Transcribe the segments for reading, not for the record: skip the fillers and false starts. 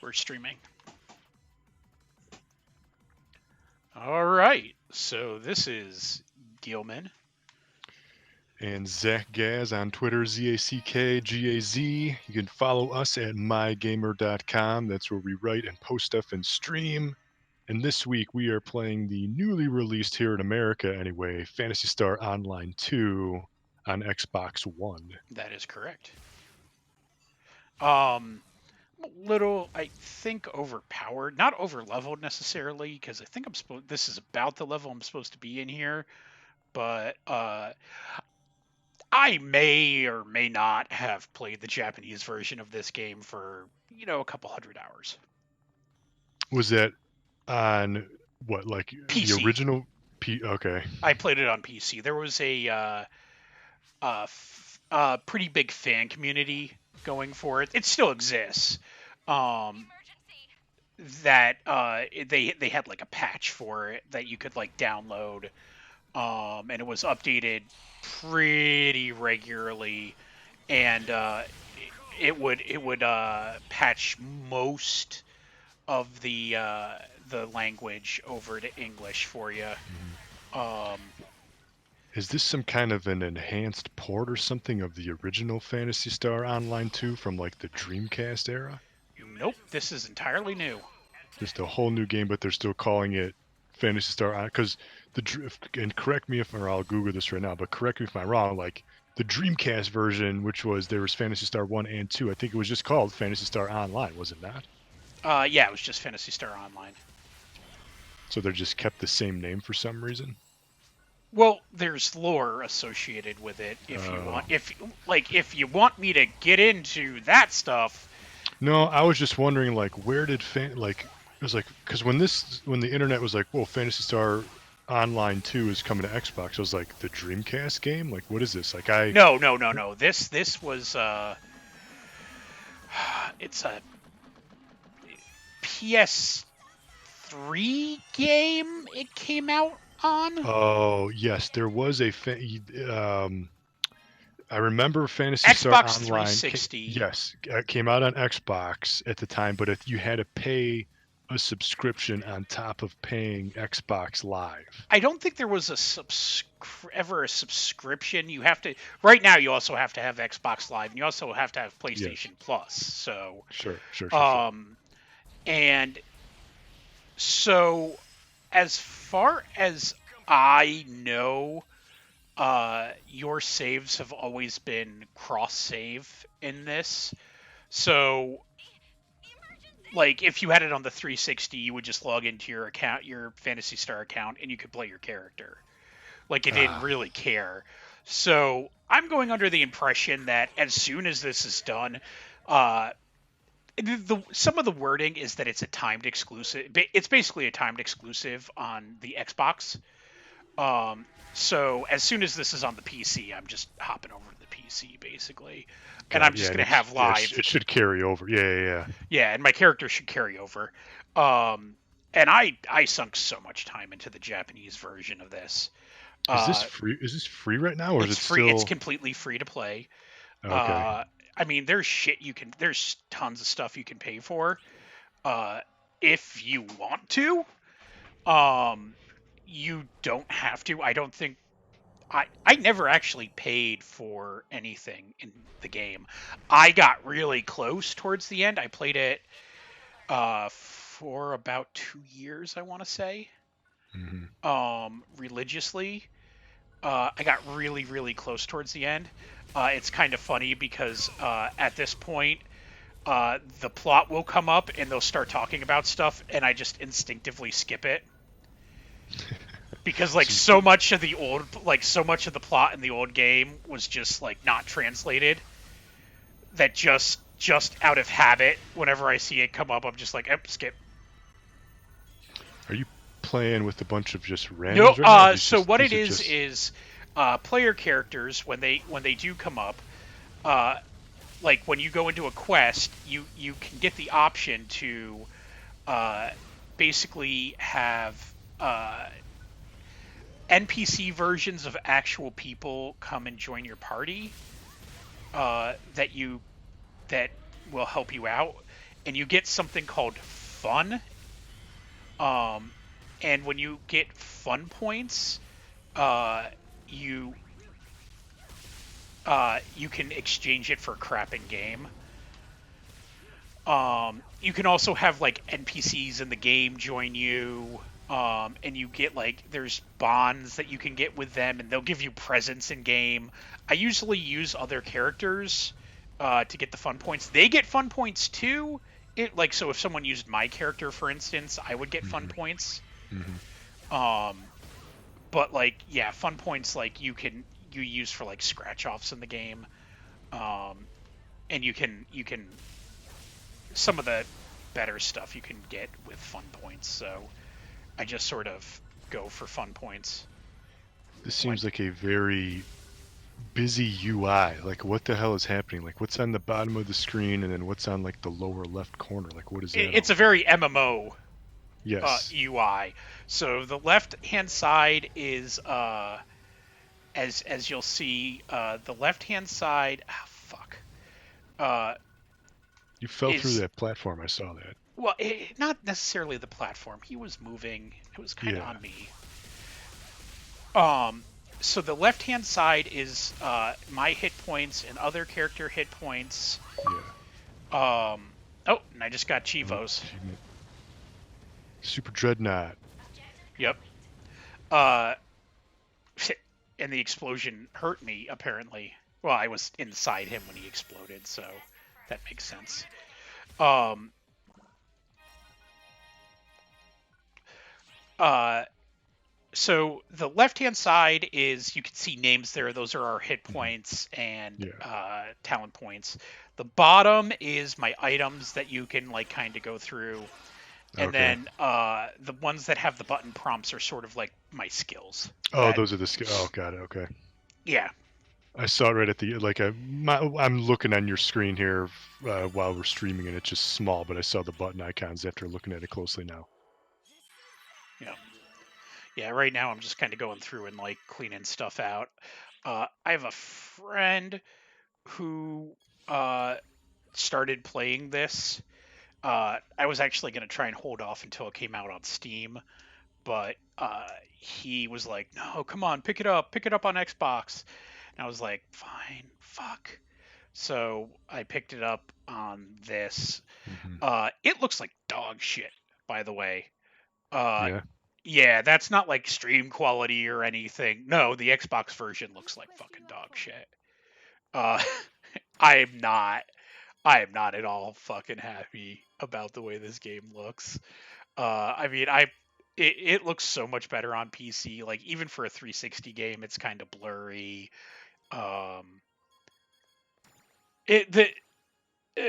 We're streaming. All right. So this is Gillman. And Zack Gaz on Twitter, ZACKGAZ. You can follow us at MyGamer.com. That's where we write and post stuff and stream. And this week we are playing the newly released here in America anyway, Phantasy Star Online 2 on Xbox One. That is correct. Little, I think, overpowered, not over leveled necessarily, because I think I'm supposed. This is about the level I'm supposed to be in here, but I may or may not have played the Japanese version of this game for a couple hundred hours. Was that on what, like PC. the original? Okay. I played it on PC. There was a pretty big fan community going for it. It still exists. That they had like a patch for it that you could like download, and it was updated pretty regularly, and it would patch most of the language over to English for you. Is this some kind of an enhanced port or something of the original Phantasy Star Online 2 from like the Dreamcast era? Nope, this is entirely new. Just a whole new game, but they're still calling it Phantasy Star because and correct me if, or I'll Google this right now, but correct me if I'm wrong. Like the Dreamcast version, which was there was Phantasy Star 1 and 2, I think it was just called Phantasy Star Online, was it not? Yeah, it was just Phantasy Star Online. So they just kept the same name for some reason. Well, there's lore associated with it. If you want me to get into that stuff. No, I was just wondering, like, where did it was like, because when the internet was like, well, Phantasy Star Online 2 is coming to Xbox, I was like, the Dreamcast game? Like, what is this? Like, No. This was it's a PS3 game it came out on. Oh, yes, there was a I remember Phantasy Xbox Star Online. 360. Yes, it came out on Xbox at the time, but if you had to pay a subscription on top of paying Xbox Live. I don't think there was ever a subscription. You have to right now. You also have to have Xbox Live, and you also have to have PlayStation Plus. So sure. And so, as far as I know, your saves have always been cross-save in this. So, like, if you had it on the 360, you would just log into your account, your Phantasy Star account, and you could play your character. Like, it didn't really care. So, I'm going under the impression that as soon as this is done, some of the wording is that it's a timed exclusive. It's basically a timed exclusive on the Xbox. So as soon as this is on the PC, I'm just hopping over to the PC basically, and I'm just gonna have live. It should carry over. Yeah. Yeah, and my character should carry over. And I sunk so much time into the Japanese version of this. Is this free? Is this free right now, or is it free? Still... It's completely free to play. Okay. I mean, there's tons of stuff you can pay for, if you want to. You don't have to. I don't think. I never actually paid for anything in the game. I got really close towards the end. I played it for about 2 years, I want to say. Religiously. I got really, really close towards the end. It's kind of funny because at this point, the plot will come up and they'll start talking about stuff, and I just instinctively skip it. Because so much of the plot in the old game was just like not translated, that just out of habit, whenever I see it come up, I'm just like, skip. Are you playing with a bunch of just randoms? No. So what it is player characters when they do come up, like when you go into a quest, you can get the option to basically have NPC versions of actual people come and join your party that will help you out. and you get something called fun. Um, and when you get fun points, uh, you you can exchange it for crap in game. You can also have like NPCs in the game join you, and you get like there's bonds that you can get with them, and they'll give you presents in game. I usually use other characters to get the fun points. They get fun points too. It like so if someone used my character, for instance, I would get fun Hmm. points. Hmm. Um, but like yeah, fun points like you use for like scratch offs in the game. Um, and you can some of the better stuff you can get with fun points. So I just sort of go for fun points This when seems like a very busy UI. Like, what the hell is happening? Like, what's on the bottom of the screen, and then what's on like the lower left corner? Like, what is that it's all a about? very MMO Yes, UI. So the left hand side is as you'll see the left hand side fuck uh, you fell through is that platform. I saw that. well not necessarily the platform. He was moving. It was kind of Yeah, on me. Um, so the left hand side is my hit points and other character hit points. yeah. Oh, and I just got Oh, Chivos. achievement. Super Dreadnought. Yep. Uh, and the explosion hurt me apparently. Well, I was inside him when he exploded, so that makes sense. Um, uh, so the left hand side is you can see names there. Those are our hit Hmm. points and Yeah. talent points. The bottom is my items that you can like kind of go through. And Okay. then the ones that have the button prompts are sort of like my skills. Oh, That those are the. Oh, got it. Okay. yeah, I saw it right at the like. I'm looking on your screen here while we're streaming, and it's just small. But I saw the button icons after looking at it closely now. yeah, yeah. Right now I'm just kind of going through and like cleaning stuff out. I have a friend who started playing this. I was actually going to try and hold off until it came out on Steam, but he was like, "No, come on, pick it up on Xbox." And I was like, "Fine, fuck." So I picked it up on this. Hmm. It looks like dog shit, by the way. Uh, Yeah. yeah, that's not like stream quality or anything. No, the Xbox version looks like fucking dog shit. Uh, I am not. I am not at all fucking happy about the way this game looks. I mean, it looks so much better on PC. Like even for a 360 game, it's kind of blurry. Um, it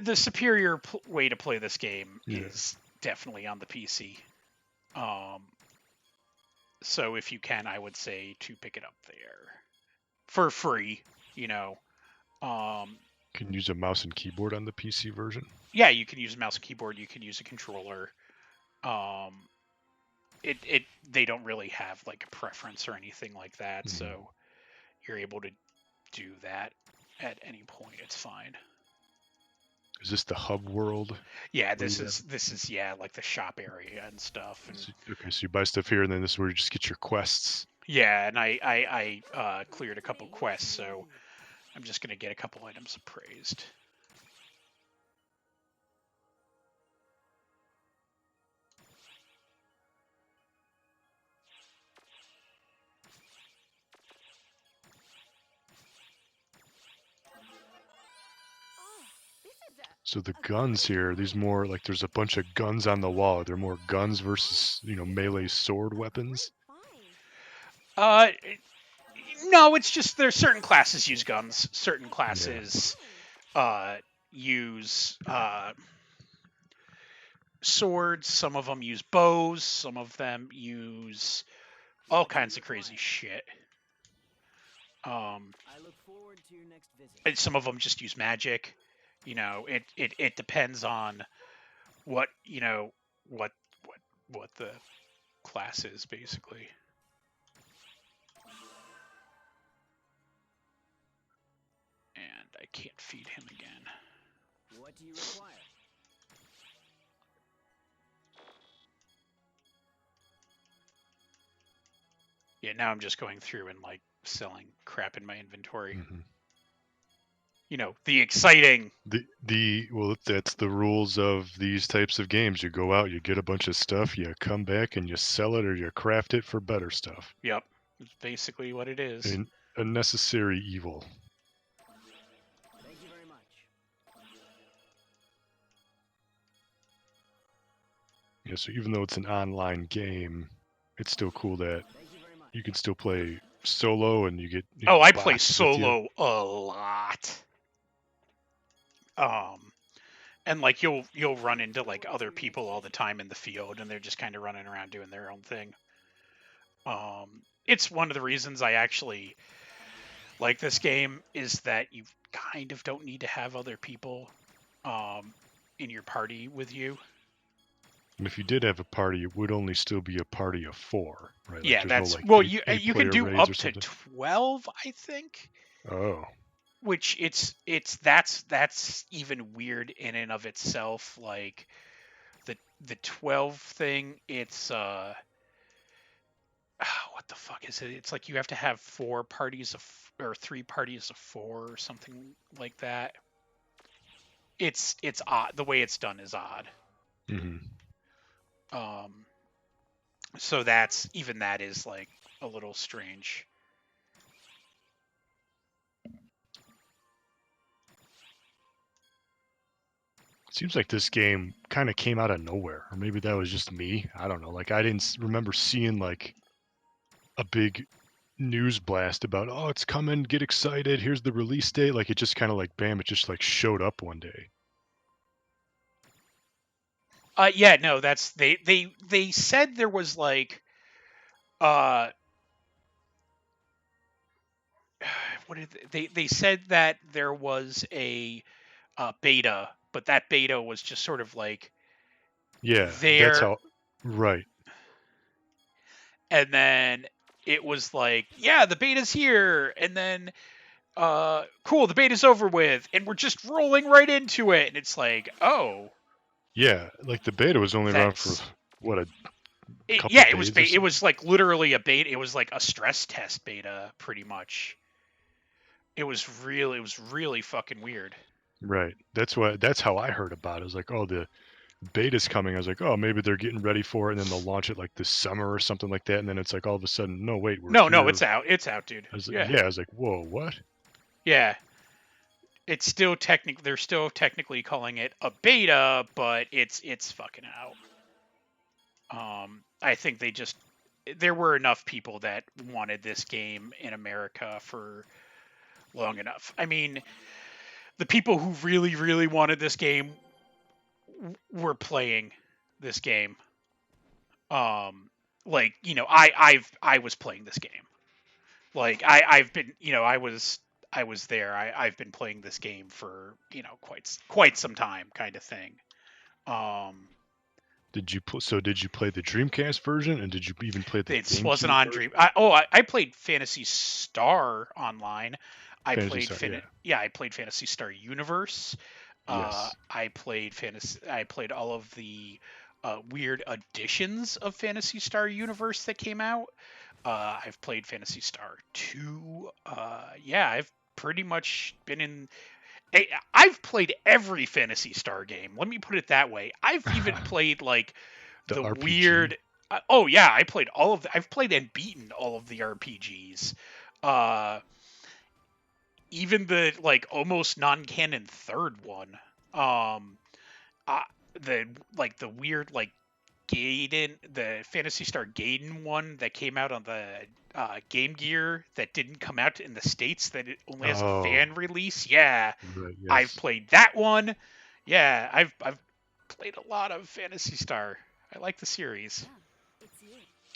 the superior way to play this game Yeah. is definitely on the PC. Um, so if you can, I would say to pick it up there for free. You know, um, Can use a mouse and keyboard on the PC version. yeah, you can use a mouse and keyboard. You can use a controller. Um, it they don't really have like a preference or anything like that, Hmm. so you're able to do that at any point. It's fine. Is this the hub world Yeah, where you have? this is yeah like the shop area and stuff and Okay, so you buy stuff here, and then this is where you just get your quests. yeah, and I cleared a couple quests, so I'm just gonna get a couple items appraised. So the guns here, these more like there's a bunch of guns on the wall. They're more guns versus melee sword weapons. Uh, no, it's just there's certain classes use guns, certain Yeah. classes uh use swords, some of them use bows, some of them use all kinds of crazy shit. Um, and some of them just use magic. It depends on what what what what the class is basically. And I can't feed him again. What do you require? Yeah, now I'm just going through and like selling crap in my inventory. Hmm. You know, the exciting. Well, that's the rules of these types of games. You go out, you get a bunch of stuff, you come back and you sell it or you craft it for better stuff. Yep, it's basically what it is. And a necessary evil. Thank you very much. Yeah, so even though it's an online game, it's still cool that Thank you very much. you can still play solo and you get Oh, I play bots with you. solo a lot. Um, and like you'll run into like other people all the time in the field, and they're just kind of running around doing their own thing. It's one of the reasons I actually like this game is that you kind of don't need to have other people um, in your party with you. And if you did have a party, it would only still be a party of 4, right? Like Yeah, there's no that's like well, eight you can player do raids or up to something. 12, I think. Oh, Which that's even weird in and of itself. Like the 12 thing, it's what the fuck is it? It's like you have to have 4 parties of or 3 parties of 4 or something like that. It's odd. The way it's done is odd. hmm. Um, so that's even that is like a little strange. Seems like this game kind of came out of nowhere, or maybe that was just me. I don't know. Like I didn't remember seeing like a big news blast about, oh, it's coming, get excited, here's the release date. Like it just kind of like bam, it just like showed up one day. Yeah, no, that's they said there was like uh what did they said that there was a beta, but that beta was just sort of like Yeah, that's there, how. Right. and then it was like, yeah, the beta's here, and then cool, the beta's over with, and we're just rolling right into it, and it's like, oh, Yeah, like the beta was only around for that's what, a couple yeah, it was days or it something. was like literally a beta, it was like a stress test beta, pretty much. It was really fucking weird. Right. That's how I heard about it. I was like, oh, the beta's coming. I was like, oh, maybe they're getting ready for it, and then they'll launch it like this summer or something like that. And then it's like all of a sudden, no, wait, we're No, no, here. it's out, dude. I was like, Yeah, yeah, I was like, whoa, what? yeah. It's still technical. They're still technically calling it a beta, but it's fucking out. I think there were enough people that wanted this game in America for long enough. I mean, the people who really wanted this game were playing this game. Um, like I was playing this game. Like I've been I was there. I've been playing this game for quite some time, kind of thing. Um, Did you play the Dreamcast version, and did you even play the this wasn't GameCube on Dream. version? I played Phantasy Star Online. Phantasy Star, yeah, I played Phantasy Star Universe. yes. I played all of the weird editions of Phantasy Star Universe that came out. I've played Phantasy Star 2. Yeah, I've pretty much been in. I've played every Phantasy Star game. Let me put it that way. I've even played like The the RPG. weird. Oh yeah, I played all of. I've played and beaten all of the RPGs. Uh, Even the like almost non-canon third one. Um, uh, the weird like Gaiden, the Phantasy Star Gaiden one that came out on the Game Gear that didn't come out in the States, that it only has a Oh, fan release. Yeah, right, I've yes. played that one. Yeah, I've played a lot of Phantasy Star. I like the series. Yeah, it's you.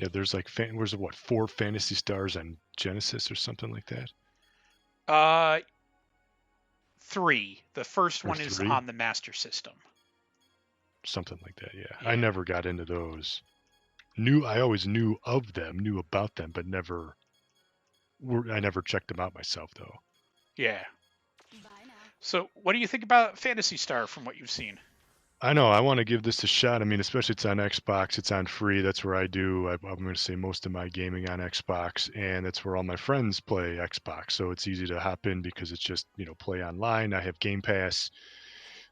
Yeah, there's like where's it, what, 4 Phantasy Stars on Genesis or something like that, Uh, 3. The first or one is 3, on the Master System. something like that. Yeah, I Yeah, never got into those. I always knew of them, knew about them, but I never checked them out myself though. yeah. Bye now. So, what do you think about Phantasy Star from what you've seen? I know. I want to give this a shot. I mean, especially it's on Xbox. It's on free. That's where I do. I'm going to say most of my gaming on Xbox, and that's where all my friends play Xbox. So it's easy to hop in because it's just play online. I have Game Pass.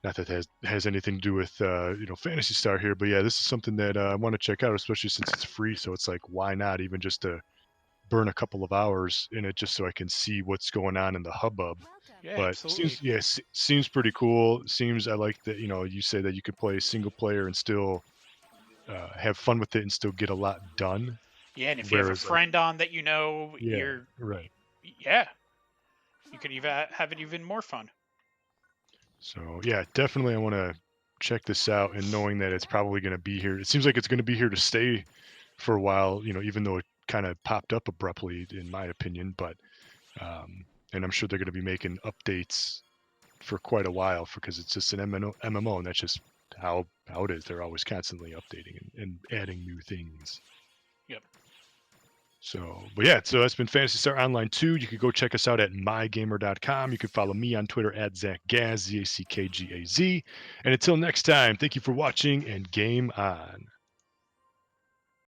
Not that has anything to do with Fantasy Star here, but yeah, this is something that I want to check out, especially since it's free. So it's like, why not even just to burn a couple of hours in it just so I can see what's going on in the hubbub. Welcome. Yeah, But absolutely. seems pretty cool. Seems I like that you say that you could play single player and still have fun with it and still get a lot done. Yeah, and if you have a Whereas like friend on that yeah, right. yeah, you could even have it even more fun. So yeah, definitely I want to check this out and knowing that it's probably going to be here. It seems like it's going to be here to stay for a while. Even though it kind of popped up abruptly, in my opinion. But and I'm sure they're going to be making updates for quite a while because it's just an MMO, and that's just how it is. They're always constantly updating and adding new things. Yep. So, but yeah, so that's been Fantasy Star Online 2. You could go check us out at mygamer.com. You can follow me on Twitter at ZackGaz, ZackGaz. And until next time, thank you for watching and game on.